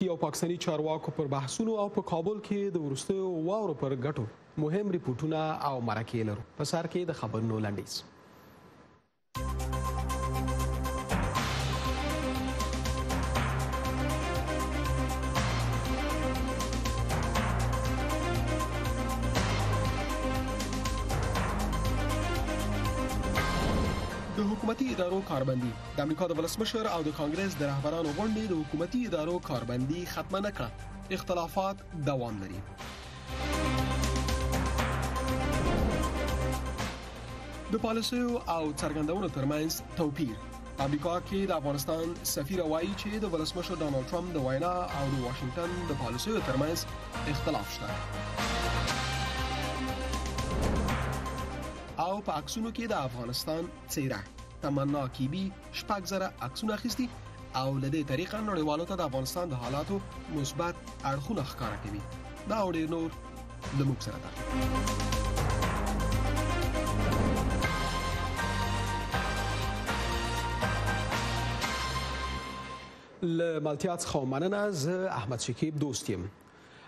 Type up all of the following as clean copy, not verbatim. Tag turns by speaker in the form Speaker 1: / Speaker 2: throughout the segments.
Speaker 1: امریکایي او پاکستاني چارواکو پر بحثونو او په کابل کې د وروستیو واورو پر ګټو مهم ریپورټونه او مرکې لرو. په سر کې د خبرونو لنډیز. د حکومتي ادارو کاربندي د امریکا د ولسمشر او د کانګرس د رهبرانو غونډې د حکومتي ادارو کاربندي ختمه نه کړه. اختلافات دوام لري. د پالیسیو او څرګندونو ترمنځ توپیر. امریکا کې د افغانستان سفیر وایي چې د ولسمشر ډانلډ ټرمپ د وینا او د واشنگټن د پالیسیو ترمنځ اختلاف شته. او په عکسونو کې د افغانستان څیره تمنا کیبي 6,000 عکسونه اخیستي او له دې طریقه نړیوالو ته د افغانستان د حالاتو مثبت اړخونه ښکاره کوي. دا او ډېر نور د موږ سره ده. له مالتیا څخه مننه. زه احمد شکیب دوست یم.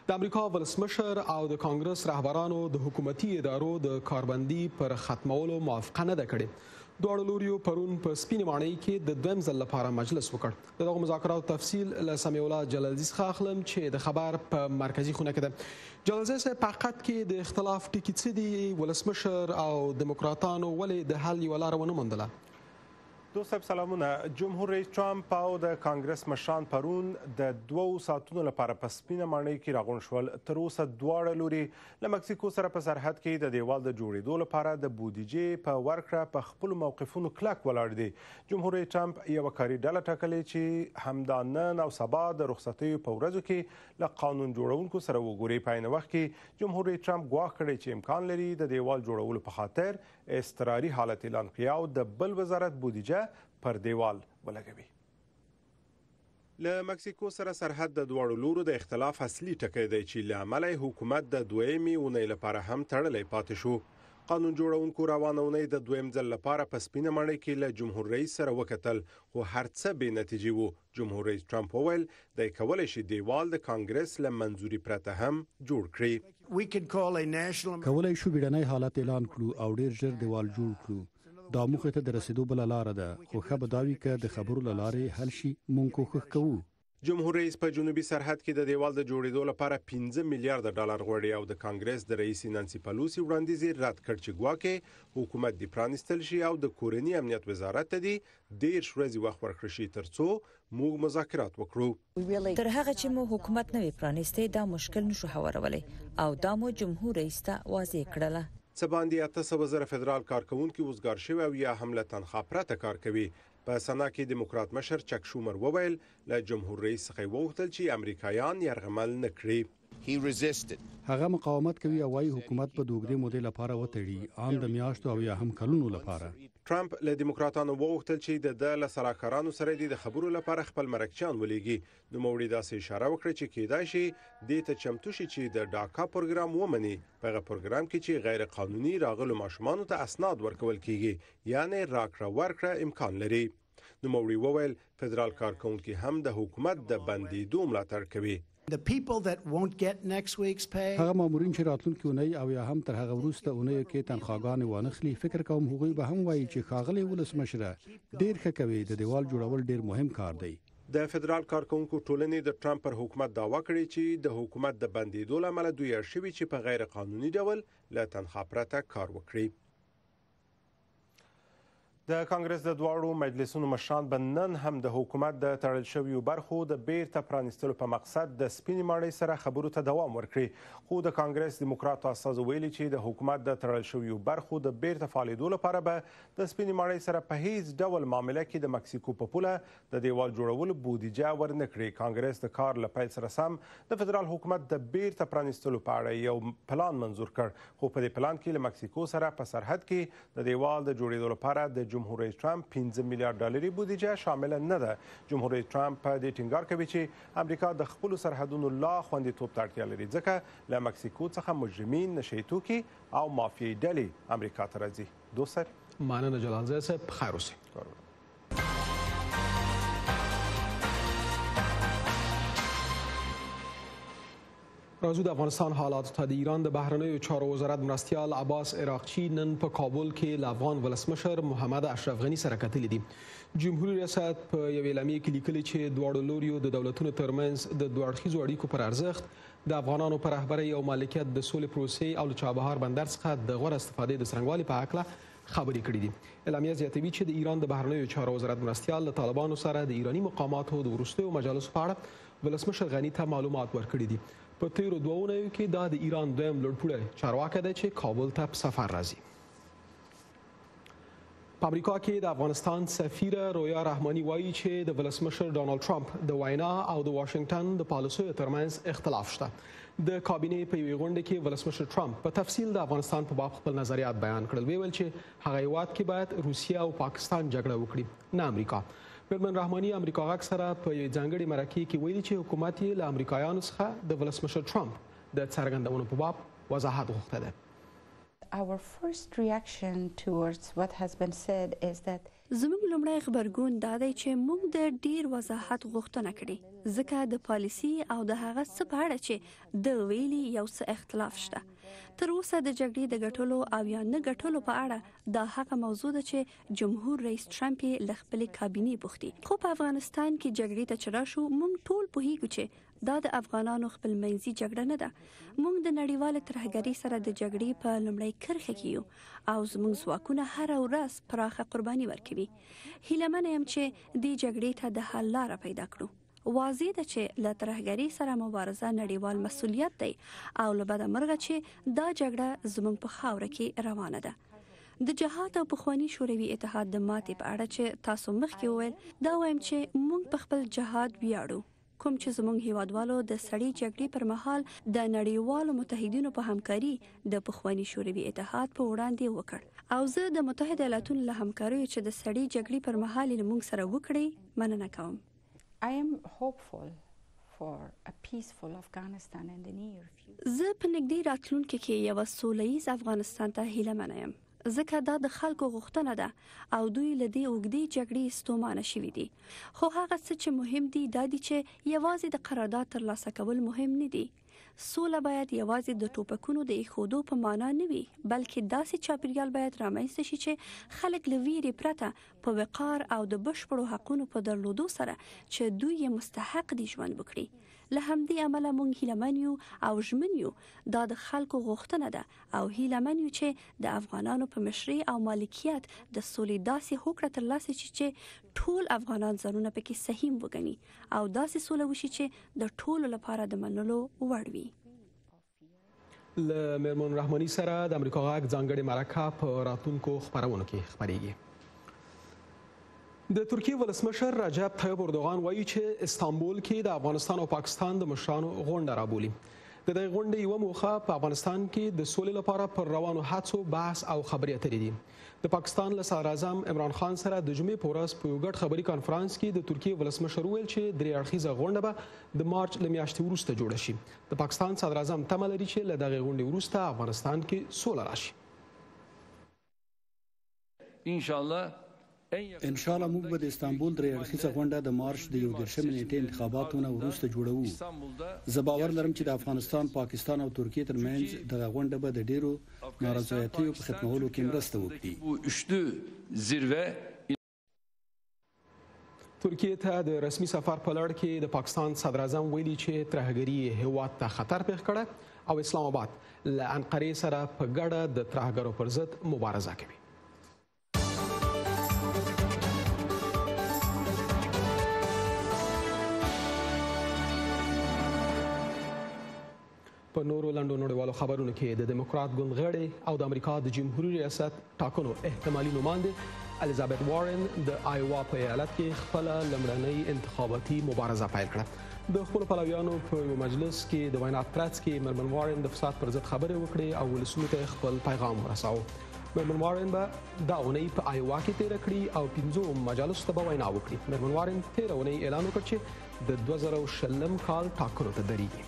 Speaker 1: د امریکا ولسمشر او د کانګرس رهبرانو د حکومتي ادارو د کاربندي پر ختمولو موافقه نه ده کړې. دواړو لوریو پرون په سپینې ماڼۍ کې د دویم ځل لپاره مجلس وکړ. د دغو مذاکراتو تفصیل له سمیع الله جلالزي څخه اخلم چې د خبر په مرکزي خونه کې ده. جلالزي صاحب، په حقیقت کې د اختلاف ټکي څه دي؟ ولسمشر او دیموکراتانو ولې د حل یوه لاره ونه موندله؟
Speaker 2: دوست صاحب سلامونه. جمهور رئیس ټرمپ او د کانګرس مشران پرون د 2 ساعتونو لپاره په سپینه ماڼۍ کې راغونډ شول. تر اوسه دواړه لوري له مکسیکو سره په سرحد کې د دیوال د جوړېدو لپاره د بودیجې په ورکړه په خپلو موقفونو کلک ولاړ دي. جمهور رئیس ټرمپ یوه کاري ډله ټاکلې چې همدا نن او سبا د رخصتیو په ورځو کې له قانون جوړونکو سره وګوري. په عین وخت کې جمهور رئیس ټرمپ ګواښ کړی چې امکان لري د دیوال جوړولو په خاطر اضطراري حالت اعلان کړي او د بل وزارت بودیجه پر دیوال ولګوي. له مکسیکو سره سرحد د دواړو لورو د اختلاف اصلي ټکی دی چې له امله حکومت د دویمې اونۍ لپاره هم تړلی پاتې شو. قانون جوړونکو روانه اونۍ د دویم ځل لپاره په سپینه ماڼۍ کې له جمهور رئیس سره وکتل، خو هر څه بې نتیجې وو. جمهور رئیس ټرمپ وویل دی کولی شي دیوال د کانګرس له منظوري پرته هم جوړ کړي.
Speaker 3: کولی شو بیړنی حالت اعلان کړو او ډیر ژر دیوال جوړ کړو. دا موخې ته د رسیدو بل لاره ده، خو ښه به دا وي که د خبرو له لارې حل شي. مونږ کوښښ کوو.
Speaker 2: جمهور رئیس په جنوبي سرحد کې د دیوال د جوړېدو لپاره 15 میلیارډ ډالر غواړي او د کانګرس د رئیس نانسي پلوسی وړاندیز رد کړ چې ګواکې حکومت د پرانستل شي او د کورنۍ امنیت وزارت ته دی 10 ورځې وخت ورکړي شي ترڅو موږ مذاکرات وکړو.
Speaker 4: تر هغه چې مو حکومت نه وي پرانسته دا مشکل نشو هوارولای او دا مو جمهور رئیس ته واضح کړله.
Speaker 2: څه باندې 800,000 فدرال کارکونکي وزګار شوي او یا هم له تنخوا پرته کار کوي. په سنا کې دیموکرات مشر چک شومر وویل له جمهور رئیس څخه وغوښتل چې امریکایان یرغمل نه کړي.
Speaker 3: هغه مقاومت کوي او وايي حکومت په دوګدې مودې لپاره وتړي، عام د میاشتو او یا هم کلونو لپاره.
Speaker 2: ټرمپ له دیموکراتانو وغوښتل چې د سلاکارانو سره د خبرو لپاره خپل مرکچیان ولېږي. نوموړي داسې اشاره وکړه چې کېدای شي دې ته چمتو شي چې د ډاکا پروګرام ومني. په هغه پروګرام کې چې غیر قانوني راغلو ماشومانو ته اسناد ورکول کیږي، یعنی راکړه ورکړه امکان لري. نوموړي وویل فدرال کارکونکي هم د حکومت د بندیدو ملاتړ کوي.
Speaker 3: هغه مامورین چې راتلونکي اونۍ او یا هم تر هغه وروسته اونۍ کې تنخواګانې وانخلي، فکر کوم هغوی به هم وایي چې ښاغلی ولسمشره ډیر ښه کوي، د دیوال جوړول ډیر مهم کار دی.
Speaker 2: د فدرال کارکونکو ټولنې د ټرمپ پر حکومت دعوا کړې چې د حکومت د بندیدو لامل دوی اړ شوي چې په غیر قانوني ډول له تنخوا پرته کار وکړي. د کانګرس د دواړو مجلسونو مشران به نن هم د حکومت د تړل شویو برخو د بیرته پرانیستلو په مقصد د سپینې ماڼۍ سره خبرو ته دوام ورکړي. خو د کانګرس دیموکراتو استازو ویلي چې د حکومت د تړل شویو برخو د بیرته فعالېدو لپاره به د سپینې ماڼۍ سره په هیڅ ډول معامله کې د مکسیکو په پوله د دیوال جوړولو بودیجه ورنه کړي. کانګرس د کار له پیل سره سم د فدرال حکومت د بیرته پرانیستلو په اړه یو پلان منظور کړ، خو په دې پلان کې له مکسیکو سره په سرحد کې د دیوال د جوړېدو لپاره د جمهور رئیس ټرمپ 15 میلیارډ ډالري بودیجه شامل نه ده. جمهور رئیس ټرمپ په دې ټینګار کوي چې امریکا د خپل سرحدونو لا خوندیتوب ته اړتیا لري، ځکه له مکسیکو څخه مجرمین، نشئی توکي او مافیایي ډلې امریکا ته راځي. دوستر
Speaker 1: مننه جلال زی صاحب، خیر اوسئ. راځو د افغانستان حالاتو ته. د ایران د بهرنیو چارو وزارت مرستیال عباس عراقچي نن په کابل کې له افغان ولسمشر محمد اشرف غني سره کتلي دي. جمهوریت ریاست په یوې اعلامیې کې لیکلي چې دواړو لوریو د دولتونو ترمنځ د دوه اړخیزو اړیکو پر ارزښت، د افغانانو پر رهبرۍ او مالکیت، د سولې پروسې او له چابهار بندر څخه د غوره استفادې د څرنګوالي په هکله خبرې کړې دي. اعلامیه زیاتوي چې د ایران د بهرنیو چارو وزارت مرستیال له طالبانو سره د ایراني مقاماتو د وروستیو مجالسو په اړه ولسمشر غني ته معلومات ورکړي دي. په تیرو دوه اونیو کې دا د ایران دویم لوړپوړی چارواکی دی چې کابل ته په سفر راځي. په امریکا کې د افغانستان سفیره رویا رحماني وایي چې د ولسمشر ډانلډ ټرمپ د وینا او د واشنگټن د پالیسیو ترمنځ اختلاف شته. د کابینې په یوې غونډه کې ولسمشر ټرمپ په تفصیل د افغانستان په باب خپل نظریات بیان کړل. ویل چې هغه هیواد کې باید روسیه او پاکستان جګړه وکړي، نه امریکا. میرمن رحماني امریکا غږ سره په یوې ځانګړې مرکې کې ویلي چې حکومت یې له امریکایانو څخه د ولسمشر ټرمپ د څرګندونو په باب وضاحت غوښته ده.
Speaker 5: Our first reaction towards what has been said is that
Speaker 6: زموږ لومړی غبرګون دا دی چې موږ د ډیر وضاحت غوښتنه کړې، ځکه د پالیسي او د هغه څه په اړه چې د ویلي یو څه اختلاف شته. تر اوسه د جګړې د ګټلو او یا نه ګټلو په اړه دا هغه موضوع ده چې جمهور رئیس ټرمپ یې له خپلې کابینې بوختي. خو په افغانستان کې جګړې ته چې راشو، موږ ټول پوهیږو چې دا د افغانانو خپلمنځي جګړه نه ده. موږ د نړیوال ترهګرۍ سره د جګړې په لومړۍ کرښه کې یو او زموږ ځواکونه هره ورځ پراخه قرباني ورکوي. هیله یم چې دې جګړې ته د حل لاره پیدا کړو. واضح ده چې له ترهګرۍ سره مبارزه نړیوال مسؤلیت دی او له بده مرغه چې دا جګړه زموږ په خاوره کې روانه ده. د جهاد او پخوانی شوروي اتحاد د ماتې په اړه چې تاسو مخکې وویل، دا وایم چې موږ په خپل جهاد ویاړو، کوم چې زموږ هیوادوالو د سړې جګړې پر مهال د نړیوالو متحدینو په همکاري د پخوانی شوروي اتحاد په وړاندې وکړ. او زه د متحده ایالاتونو له همکاریو چې د سړې جګړې پر مهال یې موږ سره وکړې مننه کوم.
Speaker 5: I am hopeful for a peaceful Afghanistan in the near future.
Speaker 6: زه په نږدې راتلونکي کې یو سولیز افغانستان ته هیله یم، ځکه دا د خلکو غوښتنه ده او دوی له دې اوږدې جګړې ستومانه شوي دي. خو هغه څه چې مهم دي دا دي چې یوازې د قرارداد ترلاسه کول مهم نه دي. سوله باید یوازې د ټوپکونو د ایښودو په معنا نه وي، بلکې داسې چاپیریال باید رامنځته شي چې خلک له ویرې پرته په وقار او د بشپړو حقونو په درلودو سره چې دوی یې مستحق دي ژوند وکړي. له همدې امله موږ هیلهمن یو او ژمن یو. دا د خلکو غوښتنه ده او هیلهمن یو چې د افغانانو په مشرۍ او مالکیت د سولې داسې هوکړه ترلاسه شي چې ټول افغانان ځانونه پکې سهیم وګڼي او داسې سوله وشي چې د ټولو لپاره د منلو وړ وي.
Speaker 1: له میرمن رحماني سره د امریکا غږ ځانګړې مرکه په راتلونکو خپرونو کې خپریږي. د ترکیې ولسمشر رجب طیب اردوغان وایي چې استانبول کې د افغانستان او پاکستان د مشرانو غونډه رابولي. د دې غونډې یوه موخه په افغانستان کې د سولې لپاره پر روانو هڅو بحث او خبرې اترې دي. د پاکستان له صدراعظم عمران خان سره د جمعې په ورځ په یو ګډ خبري کانفرانس کې د ترکیې ولسمشر وویل چې درې اړخیزه غونډه به د مارچ له میاشتې وروسته جوړه شي. د پاکستان صدراعظم تمه لري چې له دغې غونډې وروسته افغانستان کې سوله راشي.
Speaker 3: ان شاء الله موږ به د استانبول درې اړخیزه غونډه د مارچ د 11 نیټې انتخاباتونو وروسته جوړوو. زه باور لرم چې د افغانستان، پاکستان او ترکیې ترمنځ دغه غونډه به د ډیرو نارضایتیو په ختمولو کې مرسته وکړي.
Speaker 1: ترکیې ته د رسمي سفر په لړ کې د پاکستان صدراعظم ویلي چې ترهګري هیواد ته خطر پیښ کړی او اسلام آباد له انقرې سره په ګډه د ترهګرو پر ضد مبارزه کوي. په نورو لنډو نړیوالو خبرونو کې د دیموکرات ګوند غړی او د امریکا د جمهوریت ریاست ټاکنو احتمالي نماینده الیزابت وارن د آیوا په ایالت کې خپل لومړنۍ انتخاباتي مبارزه پیل کړه. د خپل پلویانو په یو مجلس کې د وینا ترڅ کې میرمن وارن د فساد پر ضد خبرې وکړې او ولسونو ته خپل پیغام ورساوه. میرمن وارن به دا اونۍ په آیوا کې تیر کړي او 15 مجالسو ته به وینا وکړي. میرمن وارن تیر اونۍ اعلان وکړ چې د 2020 کال ټاکنو ته درېږي.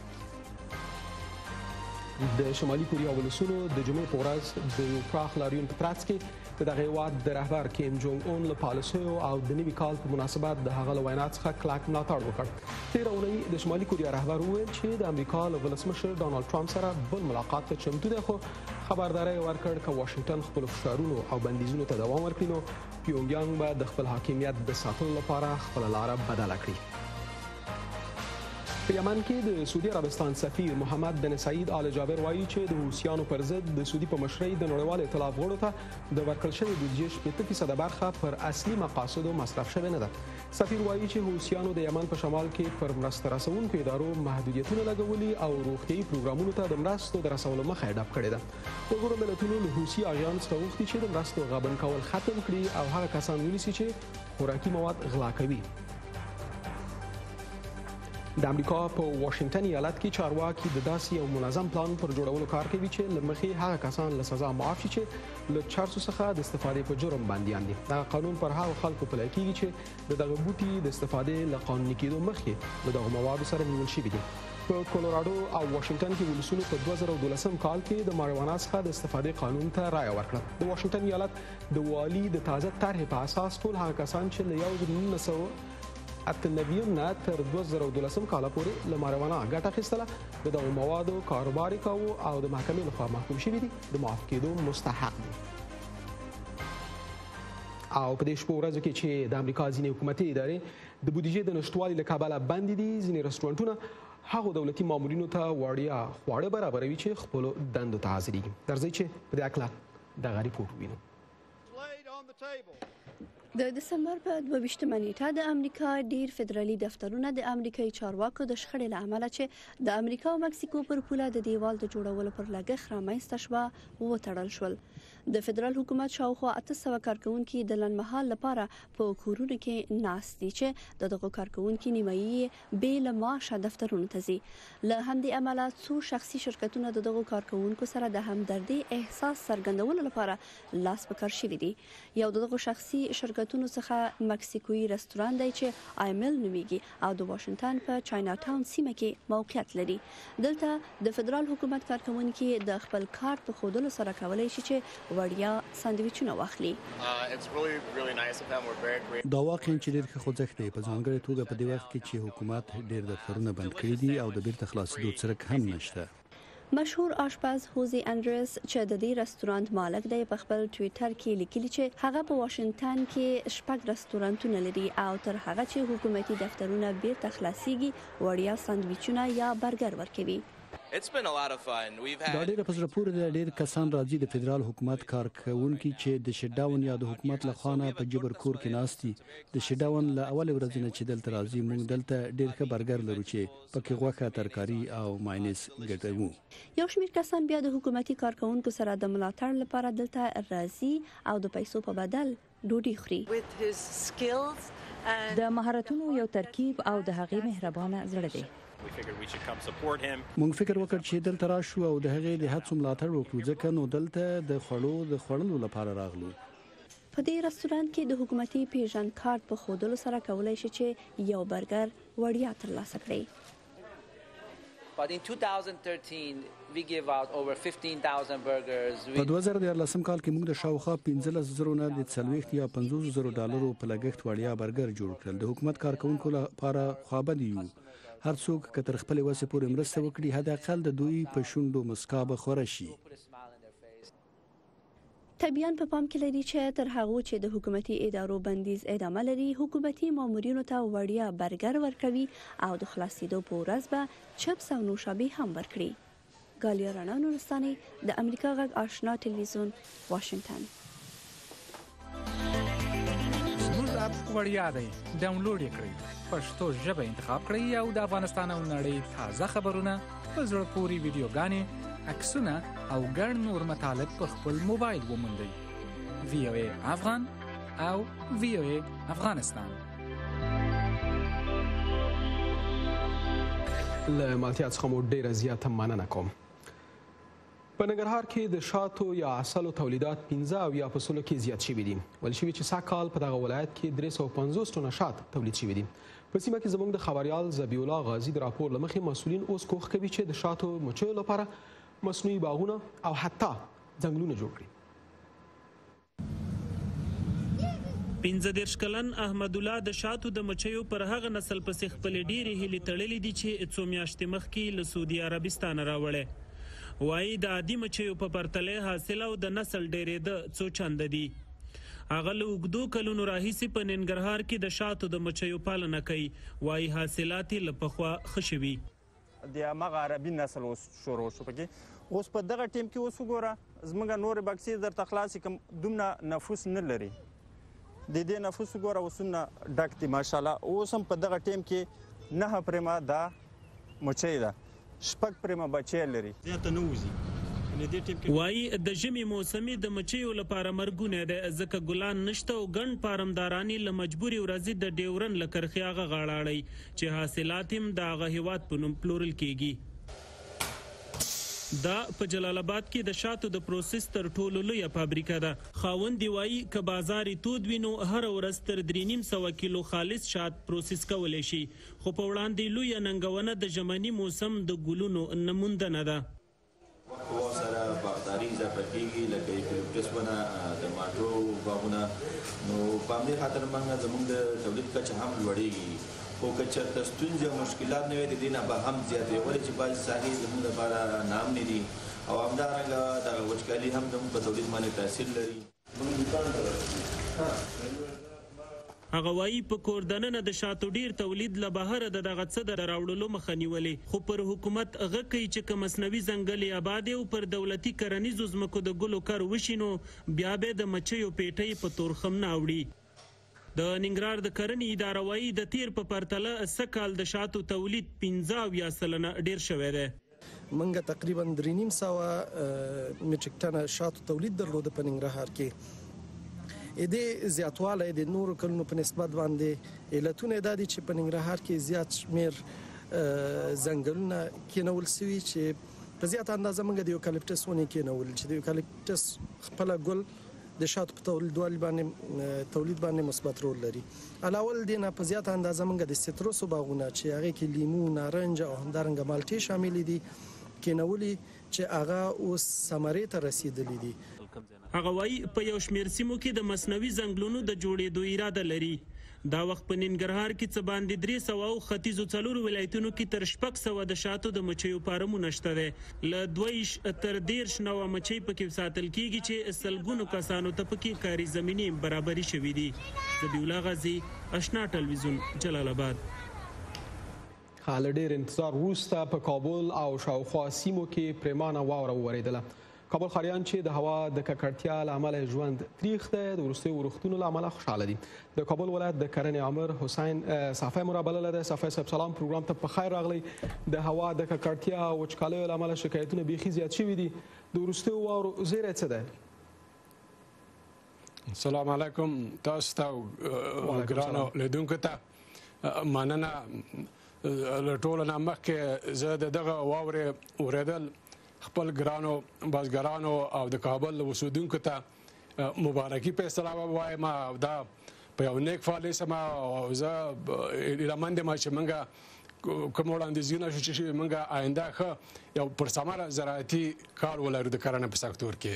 Speaker 1: د شمالي کوریا ولسونو د جمعې په ورځ د یو پراخ لاریون په ترڅ کې د دغه هیواد د رهبر کیم جونګ اون له پالیسیو او د نوي کال په مناسبت د هغه له وینا څخه کلک ملاتړ وکړ. تېره اونۍ د شمالي کوریا رهبر وویل چې د امریکا له ولسمشر ډانالډ ټرمپ سره بل ملاقات ته چمتو دی، خو خبرداری ورکړ که واشنګټن خپلو فشارونو او بندیزونو ته دوام ورکړي نو پیونګیانګ به د خپل حاکمیت د ساتلو لپاره خپله لاره بدله کړي. په یمن کې د سعودي عربستان سفیر محمد بن سعید آل جابر وایي چې د حوثیانو پر ضد د سعودي په مشرۍ د نړیوال ائتلاف غړو ته د ورکړل شوې بودیجې 80% برخه پر اصلي مقاصدو مصرف شوې نه ده. سفیر وایي چې حوثیانو د یمن په شمال کې پر مرسته رسونکو ادارو محدودیتونه لګولي او روغتیایي پروګرامونو ته د مرستو د رسولو مخه یې ډپ کړې ده. ملګرو ملتونو له حوثي اغیان څخه غوښتي چې د مرستو غبن کول ختم کړي او هغه کسان ونیسي چې خوراکي مواد غلا کوي. د امریکا په واشنګټن ایالت کې چارواکي د داسې یو منظم پلان پر جوړولو کار کوي چې له مخې هغه کسان له سزا معاف شي چې له چارسو څخه د استفادې په جرم بندیان دي. دغه قانون پر هغو خلکو پلی کیږي چې د دغه بوټي د استفادې له قانوني کېدو مخکې له دغو موادو سره نیول شوي دي. په کولوراډو او واشنګټن کې ولسونو په 2012 کال کې د ماریوانا څخه د استفادې قانون ته رایه ورکړه. د واشنګټن ایالت د والي د تازه طرحې په اساس ټول هغه کسان چې له 1998 نه تر 2012 کال پورې له ماریوانا ګټه اخیستله د دغو موادو کاروبار کاوه او د محکمې لخوا محکوم شوي دي د معاف کېدو مستحق دي. او په دې شپو ورځو کې چې د امریکا ځینې حکومتي ادارې د بودیجې د نشتوالي له کبله بندې دي، ځینې رسټورانټونه هغو دولتي مامورینو ته وړیا خواړه برابروي چې خپلو دندو ته حاضرېږي. درځئ چې په دې هکله دغه ریپورټ ووینو.
Speaker 6: د دسمبر په 22مه نیټه د امریکا ډیر فدرالي دفترونه د امریکایي چارواکو د شخړې له امله چې د امریکا او مکسیکو پر پوله د دیوال د جوړولو پر لګښت رامنځته شوه وتړل شول. د فدرال حکومت شاوخوا 800 کارکونکي د لنډمهال لپاره په کورونو کې ناست دي چې دغه کارکونکي نیمایي بې له معاشه دفترونو ته ځي. له همدې امله څو شخصي شرکتونه دغه کارکونکو سره د همدردۍ احساس څرګندولو لپاره لاس په کار شوي دي. یو دغه شخصي شرکتونو څخه مکسیکوي رستوران دی چې آیمل نومیږي او د واشنګټن په چاینا ټاون سیمه کې موقعیت لري. دلته د فدرال حکومت کارکونکي د خپل کارت په ښودلو سره کولی شي چې وړیا ساندویچونه واخلي.
Speaker 3: دا واقعا چې ډېر ښه خوځښت دی، په ځانګړې توګه په دې وخت کې چې حکومت ډېر دفترونه بند کړي دي او د بیرته خلاصېدو څرک هم نشته.
Speaker 6: مشهور آشپز هوزي انډریس چې د دې رستورانت مالک دی په خپل ټویټر کې لیکلي چې هغه په واشنګټن کې 6 رستورانتونه لري او تر هغه چې حکومتي دفترونه بیرته خلاصيږي وړیا ساندویچونه یا برګر ورکوي.
Speaker 3: دا ډېر په زړه پورې ده. ډېر کسان راځي د فدرال حکومت کارکونکي چې د شټډاون یا د حکومت له خوا په جبر کور کې ناستي. د شټډاون له اول ورځې نه چې دلته راځي موږ دلته ډېر ښه برګر لرو چې پکې غوښه، ترکاري او ماینیز ګټو.
Speaker 6: یو شمېر کسان بیا د حکومتي کارکونکو سره د ملاتړ لپاره دلته راځي او د پیسو په بدل ډوډۍ خوري.
Speaker 4: د مهارتونو یو ترکیب او د هغې مهربانه زړه دی.
Speaker 3: موږ فکر وکړ چې دلته راشو او د هغې د هڅو ملاتړ وکړو ځکه نو دلته د خوړلو لپاره راغلو.
Speaker 6: په دې رستورانت کې د حکومتي پیژند کارت په ښودلو سره کولی شي چې یو برګر وړیا ترلاسه کړئ.
Speaker 7: But in 2013 we gave out over 15,000 burgers.
Speaker 3: په 2013 کال کې موږ د شاوخوا 15,000 نه د 40 یا 50,000 ډالرو په لګښت وړیا برګر جوړ کړل. د حکومت کارکونکو لپاره خوابدي یو. هر څوک که تر خپل وسې پورې مرسته وکړي حد اقل د دوی په شونډو مسکا به خوره شي.
Speaker 6: طبيعاً په پام کې لري چې تر هغه چې د حکومتي ادارو بندیز ادامه لري، حکومتي مامورینو ته وړیا برګر ورکوي او د خلاصېدو په ورځ به چپس او نوشابې هم ورکړي. ګالیا رانا نورستاني د امریکا غږ آشنا ټلویزیون واشنګټن.
Speaker 8: زموږ اپ وړیا دی، ډاونلوډ یې کړئ. پښتو ژبه انتخاب کړئ او د افغانستان او نړۍ تازه خبرونه، په زړه پورې ویډیوګانې، عکسونه او ګڼ نور مطالب په خپل موبایل وموندئ. VOA افغان او VOA افغانستان.
Speaker 1: له مالتیا څخه مو ډېره زیاته مننه کوم. په ننګرهار کې د شاتو یا عسلو تولیدات 15% کې زیات شوي دي. ویل شوي چې سږ په دغه ولایت کې 350 ټنه شات تولید شوي دي. په سیمه کې زموږ د خبریال ذبیح الله غازي د راپور له مخې مسؤلین اوس کوښښ کوي چې د شاتو مچیو لپاره مصنوعي باغونه او حتی ځنګلونه جوړ کړي.
Speaker 9: 15 کلن احمد الله د شاتو د مچیو پر هغه نسل پسې خپلې ډېرې هیلې تړلې دي چې څو میاشتې مخکې له سعودي عربستانه راوړی. وایي د عادي مچیو په پرتله حاصل او د نسل ډېرېده څو چنده دي. هغه له اوږدو کلونو راهیسې په ننګرهار کې د شاتو د مچیو پالنه کوي. وایي حاصلات یې له پخوا ښه شوي.
Speaker 10: د همغه عربي نسل اوس شروع شو پکې. اوس په دغه ټیم کې اوس وګوره زموږ نورې بکسې درته خلاصې کوم دومره نفوس نه لري. د دې نفوس وګوره اوسونه ډک دي ماشاءالله. اوس هم په دغه ټیم کې 9 پرېمه دا مچۍ ده، 6 پرېمه بچی لري. زیاته نه وځي.
Speaker 9: وایي د ژمي موسمي د مچیو لپاره مرګونه ده ځکه ګلان نشته او ګڼ فارمداران له مجبوري ورځي د ډیورن له کرښې هغه غاړاړي چې حاصلات هم د هغه هیواد په نوم پلورل کیږي. دا په جلال آباد کې د شاتو د پروسس تر ټولو لویه فابریکه ده. خاوند وایي که بازار تود وي نو هر ورځ تر 350 کیلو خالص شات پروسس کولی شي. خو په وړاندې لویه ننګونه د ژمني موسم د ګلونو نه موندنه ده.
Speaker 11: سره باغداري اضافه کېږي لکه ایکلیپټس ونه د ماټو باغونه، نو په همدې خاطر موږ زموږ د تولید کچه هم لوړېږي. خو که چېرته ستونزې او مشکلات نه وي د دې نه به هم زیاتې، ولې چې بعضې ساحې زموږ لپاره ناامنې دي او همدارنګه دغه وچکالي هم زموږ په تولید باندې تاثیر لري.
Speaker 9: هغه وایي په کور دننه د شاتو ډیر تولید له بهره د دغه څه د راوړلو مخه نیولې. خو پر حکومت غږ کوي چې که مصنوعي ځنګل آباد او پر دولتي کرنیزو ځمکو د ګلو کار وشي نو بیا به د مچیو پیټۍ په تورخم نه اوړي. د ننګرهار د کرنې اداره وایي د تیر په پرتله سږ کال د شاتو تولید 15% ډیر شوی دی.
Speaker 12: موږ تقریبا 350 میټریک ټنه شاتو تولید درلود په ننګرهار کې. دې زیاتوالی د نورو کلونو په نسبت باندې علتونه دا دي چې په ننګرهار کې زیات شمېر ځنګلونه کېنول سوي چې په زیاته اندازه موږ د یوکالیپټس ونې کېنول چې د یوکالیپټس خپله ګل د شاتو په تولید باندې مثبت رول لري. علاوه له دې نه په زیاته اندازه موږ د سیتروسو باغونه چې هغې کې لیمو، نارنج او همدارنګه مالټې شاملې دي کېنولي چې هغه اوس ثمرې ته رسېدلي دي.
Speaker 9: هغه وایي په یو شمېر سیمو کې د مصنوعي ځنګلونو د جوړېدو اراده لري. دا وخت په ننګرهار کې څه باندې 300 او ختیځو 4 ولایتونو کې تر 600 د شاتو د مچیو فارمونه شته دي. له 2 تر 13 نوع مچۍ پکې ساتل کیږي چې سلګونو کسانو ته پکې کاري زمینې برابري شوې دي. ذبیح الله غازی، آشنا ټلویزیون، جلال آباد.
Speaker 1: حال ډېر انتظار وروسته په کابل او شاوخوا سیمو کې پریمانه واوره وورېدله. کابل ښاریان چې د هوا د ککړتیا له امله ژوند تریخ دی د وروستیو ورښتونو له امله خوشحاله دي. د کابل ولایت د کرنې امر حسین صافی مو رابللی دی. صافی صاحب سلام، پروګرام ته په خیر راغلی. د هوا د ککړتیا او وچکالیو له امله شکایتونه بیخي زیات شوي دي. د وروستیو واورو زیری څه دی؟
Speaker 13: السلام علیکم تاسو ته او ګرانو لیدونکو ته مننه. له ټولو نه مخکې زه د دغه واورې اورېدل خپل ګرانو بزګرانو او د کابل اوسېدونکو ته مبارکي په اصطلاح وایم. دا په یو نیک فعال اسم او زه هیلهمند یم چې موږ کوم وړاندیزونه چې موږ آینده ښه یو پرثمره زراعتي کار ولرو د کرنې په سکتور کې.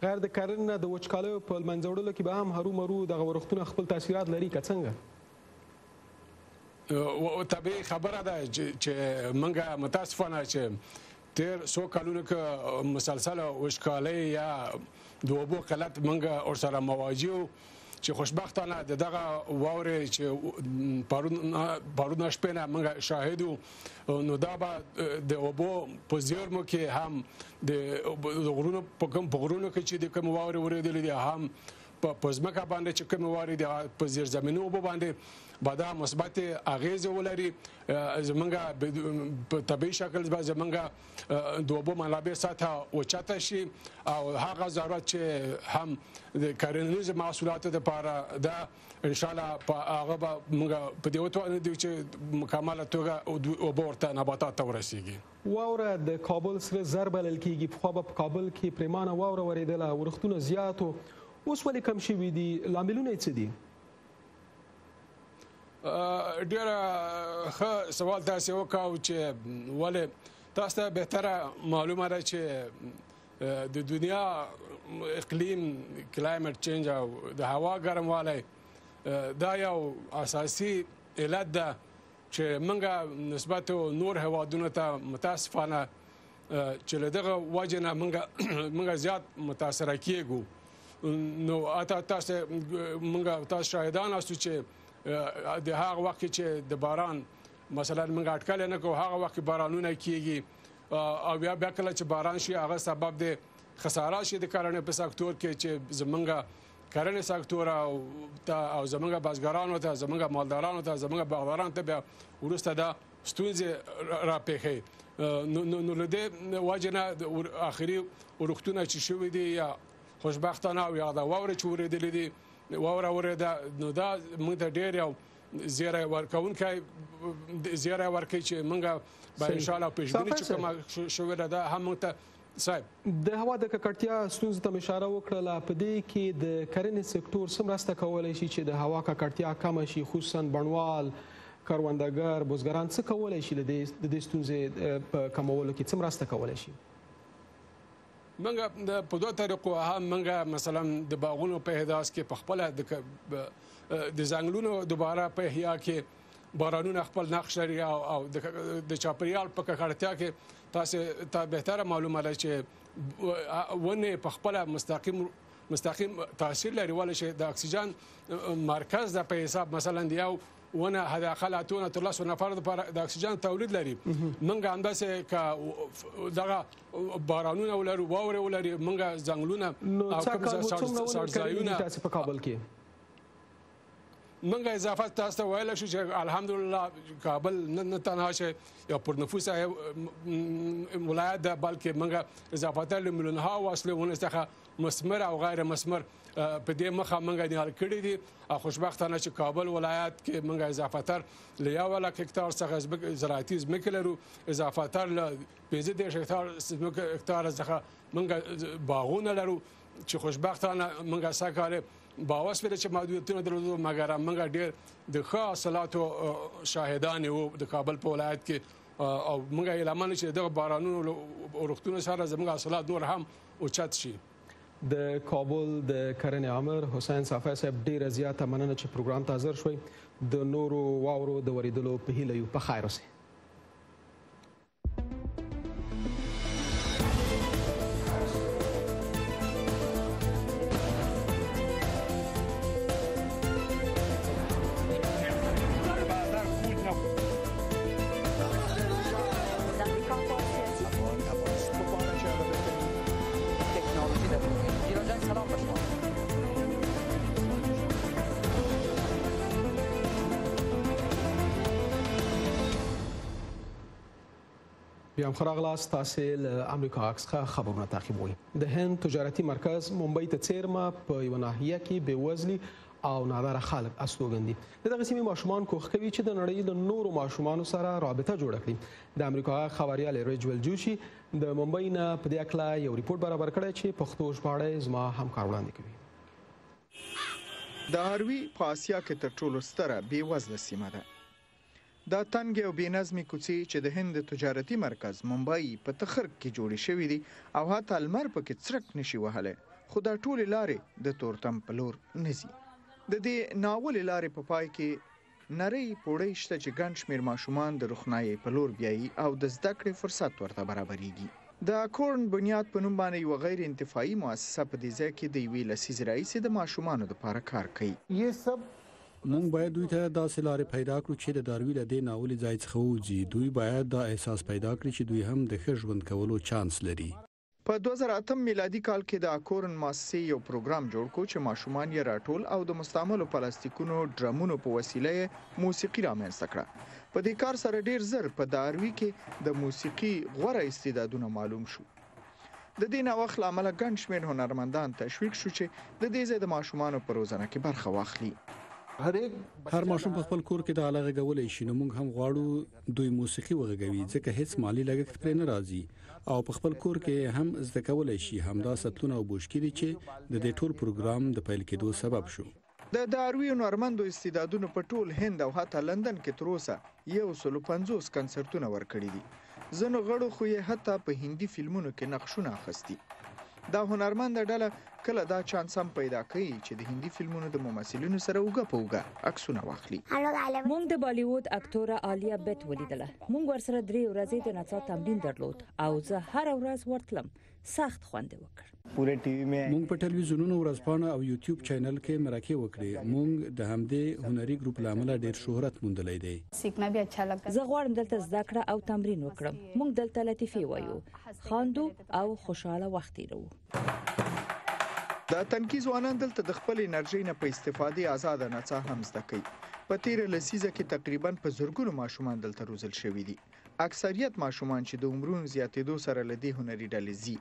Speaker 1: غیر د کرنې د وچکالیو په له منځه وړلو کې به هم هرومرو دغه ورښتونه خپل تاثیرات لري که څنګه؟
Speaker 13: طبیعي خبره ده چې موږ متاسفانه چې تیر 100 کلونو کې مسلسله وچکالۍ یا د اوبو قلت موږ ورسره مواجه یو چې خوشبختانه د دغه واورې چې پرون شپې نه موږ شاهد یو. نو دا به د اوبو په زیرمو کې هم د غرونو په غرونو کې چې د کوم واورې ورېدلې دي هم په ځمکه باندې چې کوم واورې د په زیرزمینو اوبو باندې به دا مثبت اغیزې ولري. زمونږ په طبیعي شکل به زمونږ د اوبو منابع سطحه اوچته شي او هغه ضرورت چې هم د کرنیزو محصولاتو لپاره دا انشاءالله په هغه به موږ په دې وتوانو چې مکمله توګه اوبه ورته نباتات ته ورسیږي.
Speaker 1: واوره د کابل سره زر بلل کیږي. پخوا به په کابل کې پریمانه واوره ورېدله، ورښتونه زیات و، اوس ولې کم شوي دي؟ لاملونه یې څه دي؟
Speaker 13: ډېره ښه سوال تاسې وکړو چې ولې تاسو ته بهتره معلومه ده چې د دنیا اقلیم کلایمټ چینج او د هوا ګرموالی دا یو اساسي علت ده چې موږ نسبت نور هیوادونو ته متاسفانه چې له دغه وجه نه موږ زیات متاثره کیږو. نو تاسو شاهدان یاستو چې د هغه وخت چې د باران مثلا موږ اټکل نه کوو، هغه وخت بارانونه کیږي او بیا کله چې باران شي هغه سبب د خساره شي د کرنې په سکتور کې چې زمونږ کرنې سکتور او زمونږ بزګرانو ته، زمونږ مالدارانو ته، زمونږ باغدارانو ته بیا وروسته دا ستونزې راپېښي. نو له دې وجې نه آخري ورښتونه چې شوي دي یا خوشبختانه او یا د واورې چې ورېدلې دي، واوره ورېده، نو دا موږ ته ډېر یو زیری ورکوونکی چې موږ به انشاءالله پیشبیني چې کومه شوې ده دا هم موږ ته صاحب
Speaker 1: د هوا د ککړتیا ستونزې ته اشاره وکړله. په دې کې د کرنې سکتور څه مرسته کولی شي چې د هوا ککړتیا کمه شي، خصوصا بڼوال، کروندګر، بزګران څه کولی شي د دې ستونزې په کمولو کې څه مرسته کولی شي؟
Speaker 13: موږ په دوه طریقو هم موږ مثلا د باغونو په احداث کې په خپله د ځنګلونو دوباره په احیا کې بارانونه خپل نقش لري او د چاپیریال په ککړتیا کې تاسو ته بهتره معلومه ده چې ونې په خپله مستقیم تاثیر لري، ولې چې د اکسیجن مرکز د په حساب مثلا د یو ونه حداقل اتونه تر لسو نفر لپاره د اکسیجن تولید لري. موږ همداسې که دغه بارانونه ولرو، واورې ولري، موږ ځنګلونه او کوم څړځایونه
Speaker 1: تاسو په کابل کې
Speaker 13: موږ اضافه تاسو ته ویلی شو چې الحمدلله کابل نه تنها چې یو پرنفوسه ولایت ده، بلکې موږ اضافتا له میلیونها وسلې ونې څخه مثمر او غیر مثمر په دې مخه موږ نیال کړي دي. خوشبختانه چې کابل ولایت کې موږ اضافتر له 1 لک هکتار څخه زراعتي ځمکې لرو، اضافتر له 15 هکتار څخه موږ باغونه لرو چې خوشبختانه موږ سږکال باوس پرې چې محدودیتونه درلودو، مګر موږ ډېر د ښه حاصلاتو شاهدان یو د کابل په ولایت کې او موږ اعلان چې دغه بارانونو ورښتونو سره زموږ حاصلات نور هم اوچت شي.
Speaker 1: د کابل د کرنې امر حسین صافی صاحب ډېره زیاته مننه چې پروګرام ته حاضر شوئ. د نورو واورو د ورېدلو په هیله یو. په خیر اوسئ. بیا هم ښه راغلاست. تاسې له امریکا څخه خبرونه تعقیبوئ. د هند تجارتي مرکز ممبۍ ته څیرمه په یوه ناحیه کې بېوزلي او ناداره خلک استوګن دي. د دغه سیمې ماشومان کوښښ کوي چې د نړۍ د نورو ماشومانو سره رابطه جوړه کړي. د امریکا خبریال ریجول جوشي د ممبۍ نه په دې هکله یو ریپورټ برابر کړی چې پښتو ژباړه زما همکار وړاندې کوي.
Speaker 14: د اروي په اسیا کې تر ټولو ستره بېوزله سیمه ده. دا تنګې او بېنظمې کوڅې چې د هند تجارتي مرکز ممبۍ په تخرګ کې جوړې شوې دي او حتی لمر پکې څرک نشي وهلی، خو دا ټولې لارې د تورتم په لور نه ځي. د دې ناولې لارې په پای کې نرۍ پوړۍ شته چې ګڼ شمېر ماشومان د روښنایۍ په لور بیایي او د زده کړې فرصت ورته برابرېږي. د کورن بنیاد په نوم باندې یوه غیر انتفاعي مؤسسه په دې ځای کې د یوې لسیزې راهیسې د ماشومانو دپاره کار کوي.
Speaker 3: موږ باید دوی ته داسې لارې پیدا کړو چې د داروي له دې ناولې ځای څخه ووځي. دوی باید دا احساس پیدا کړي چې دوی هم د ښه ژوند کولو چانس لري.
Speaker 14: په 2008 میلادي کال کې د کورن مؤسسې یو پروګرام جوړ کړ چې ماشومان یې راټول او د مستعملو پلاستیکونو ډرمونو په وسیله یې موسیقي رامنځته کړه. په دې کار سره ډیر زر په داروي کې د موسیقي غوره استعدادونه معلوم شو. د دې نوښت له امله ګڼ شمېر هنرمندان تشویق شو چې د دې ځای د ماشومانو په روزنه کې برخه واخلي.
Speaker 3: هر ماشوم په خپل کور کې د آله غږولی شي، نو موږ هم غواړو دوی موسیقي وغږوي، ځکه هیڅ مالی لګښت پرې نه راځي او په خپل کور کې هم زده کولی شي. همدا سطلونه او بوشکې دي چې د دې ټول پروګرام د پیل کېدو سبب شو.
Speaker 14: د داروي هنرمندو استعدادونو په ټول هند او حتی لندن کې تر اوسه 150 کنسرتونه ورکړي دي. ځینو غړو خو یې حتی په هندي فلمونو کې نقشونه اخیستي. دا هنرمنده ډله کله دا چانس هم پیدا کوي چې د هندي فلمونو د ممثلینو سره اوږه په اوږه عکسونه واخلي.
Speaker 4: مونږ د بالیووډ اکټوره عالیا بت ولیدله. مونږ ورسره 3 ورځې د نڅا تمرین درلود او زه هر ورځ ورتلم. سخت خوند وکړ.
Speaker 3: مونږ په ټلویزیونونو ورځپاڼه او یوټیوب چینل کې مرکه وکړې. مونږ د همدې هنري ګروپ لامل ډیر شهرت موندلی دی.
Speaker 4: زه غواړم دلته زده کړه او تمرین وکړم. مونږ دلته لطیفې وایو، خاندو او خوشاله وخت تیروو.
Speaker 14: د تنکي ځوانان دلته د خپل انرژي نه په استفادې آزاد نڅا هم زده کوي. په تیره لسیزه کې تقریبا په زرګونو ماشومان دلته روزل شوي دي. اکثریت ماشومان چې د عمرونو زیاتېدو سره له دې هنري ډلې ځي،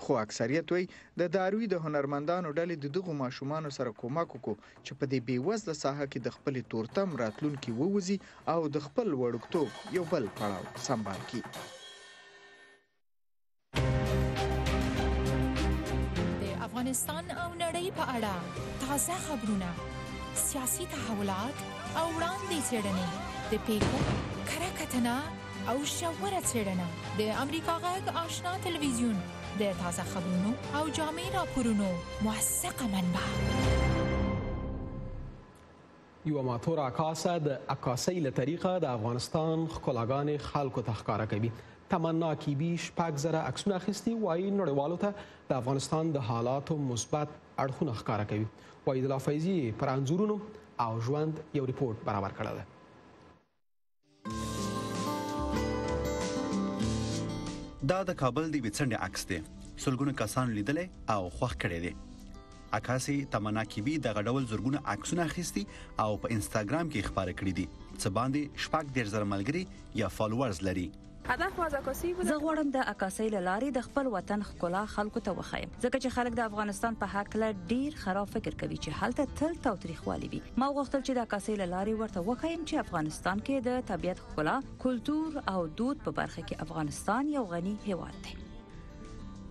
Speaker 14: خو اکثریت وایي د داروي د هنرمندانو ډلې د دغو ماشومانو سره کومک وکړو چې په دې بېوزله ساحه کې د خپلې تورتم راتلونکي ووځي او د خپل وړوکتوب یو بل پړاو سمبال کړي.
Speaker 15: د افغانستان او نړۍ په اړه تازه خبرونه، سیاسي تحولات او وړاندې څېړنې، د پیښو کره کتنه او ژوره څېړنه، د امریکا غږ آشنا تلویزیون د تازه خبرونو او جامع راپورونو موثقه منبع.
Speaker 1: یو ماتور عکاسه د عکاسۍ له طریقه د افغانستان ښکلاګانې خلکو ته ښکاره کوي. تمنا کیبي 6,000 عکسونه اخیستي، وایي نړیوالو ته د افغانستان د حالاتو مثبت اړخونه ښکاره کوي. وایي د لافیزي پر انځورونو او ژوند یو ریپورت برابر کړی دی.
Speaker 16: دا د کابل د وڅنډې عکس دی. سلګونه کسان لیدلی او خوښ کړی دی. عکاسې تمنا کیبي دغه ډول زرګونه عکسونه اخیستي او په انسټاګرام کې خپاره کړي دي، څه باندې 14,000 ملګري یا فالوورز لري.
Speaker 4: زه غواړم د عکاسۍ له لارې د خپل وطن ښکلا خلکو ته وښایم، ځکه چې خلک د افغانستان په هکله ډیر خراب فکر کوي چې هلته تل تاوتریخوالی وي. ما غوښتل چې د عکاسۍ له لارې ورته وښایم چې افغانستان کې د طبیعت ښکلا، کلتور او دود په برخه کې افغانستان یو غني هیواد دی.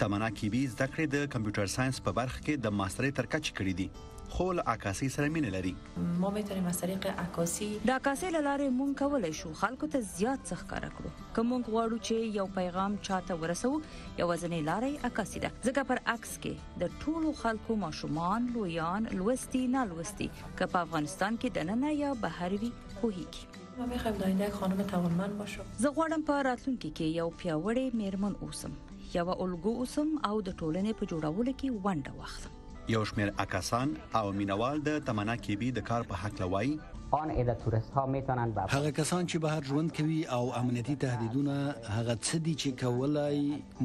Speaker 16: تمنا کیبي زده کړې د کمپیوټر ساينس په برخه کې د ماسترۍ تر کچې کړې دي، خو له عکاسۍ سره مینه لري.
Speaker 17: ما میتونیم از طریق عکاسی
Speaker 4: د عکاسۍ له لارې مونږ کولی شو خلکو ته زیات څه ښکاره کړو. که مونږ غواړو چې یو پیغام چاته ورسوو، یوازینۍ لاره یې عکاسي ده، ځکه پر عکس کې د ټولو خلکو، ماشومان، لویان، لوستي، نالوستي، که په افغانستان کې دننه یا بهر وي، پوهیږي.
Speaker 17: ما میخوایم در آینده خانم توانمند باشم.
Speaker 4: زه غواړم په راتلونکي کې یو پیاوړی میرمن اوسم، یو الګو اوسم او د ټولنې په جوړولو کې ونډه واخلم.
Speaker 16: یو شمېر عکاسان او مینوال د تمنا کیبي د کار په حق لوي.
Speaker 3: هغه کسان چې بهر ژوند کوي او امنیتي تهدیدونه هغه څه دي چې کولای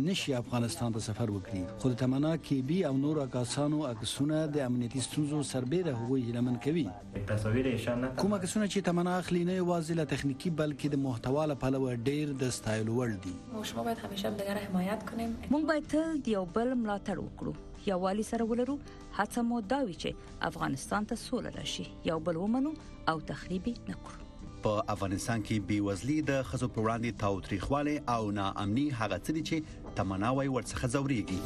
Speaker 3: نشي افغانستان ته سفر وکړي، خو د تمنا کیبي او نور عکاسانو عکسونه د امنیتي ستونزو سربېره هغوی هیلمن کوي. کوم عکسونه چې تمنا اخلي نه یوازې له تخنیکي بلکې د محتوا له پلوه ډیر د ستایلو وړ دي.
Speaker 17: شما باید همیشه همدیگر حمایت کنیم.
Speaker 4: مونږ باید تل د یو بل ملاتړ وکړو، یووالي سره ولرو. هڅه مو دا وي چې افغانستان ته سوله راشي، یو بل ومنو او تخریب نه کړو.
Speaker 16: په افغانستان کې بېوزلي د ښځو پر وړاندې تاوتریخوالی او ناامني هغه څه دي چې تمنا وایي ورڅخه ځورېږي.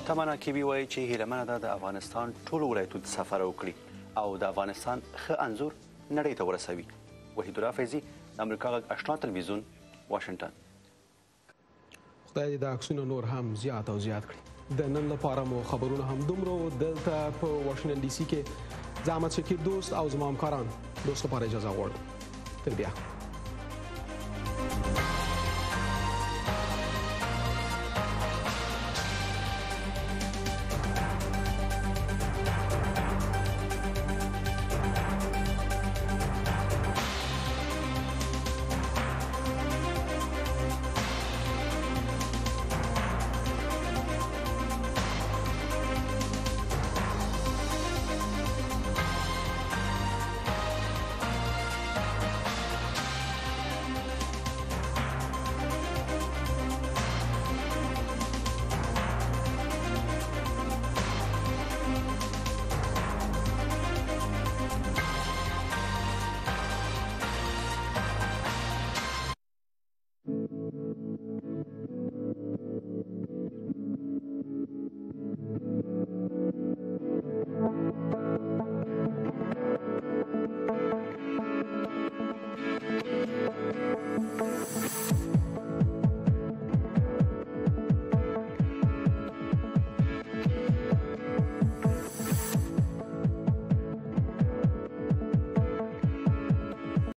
Speaker 16: تمنا کیبي وایي چې هیله منه ده د افغانستان ټولو ولایتونو ته سفر وکړي او د افغانستان ښه انځور نړۍ ته ورسوي. وحیدالله فیضي، د امریکا غږ آشنا تلویزیون، واشنګټن.
Speaker 1: خدای دې د عکسونه نور هم زیات او زیات کړي. د نن لپاره مو خبرونه هم دومره. دلته په واشنګټن ډي سي کې زه احمد شکیب دوست او زما همکاران دوست لپاره اجازه غواړم. تر بیا.